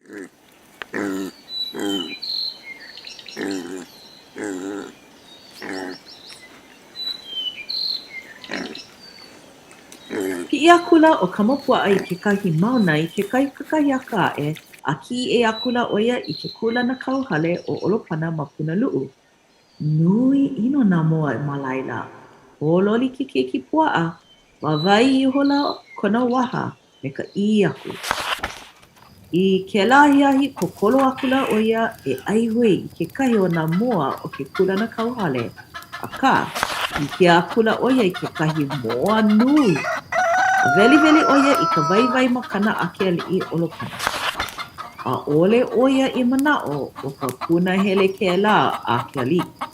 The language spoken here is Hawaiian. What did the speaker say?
Piʻi akula o ka mopuaʻa i kekahi mauna i kekahi kakahiaka aʻe a kiʻi e akula ʻo ia i ke kulana kauhale o ʻolopana ma Punaluʻu. Nui ʻino nā moa ma laila. Hololi ke keiki puaʻa, wawai ihola kona waha me ka ʻī aku. I kēlā ahiahi kokolo akula ʻo ia e ʻai hui i kekahi o nā moa o ke kulana kauhale akā ʻike akula ʻo ia i kekahi moa nui. Weliweli ʻo ia i ka waiwai makana ake aliʻi ʻolopana. ʻAʻole ʻo ia i manaʻo o ka punahele kēlā a ke aliʻi.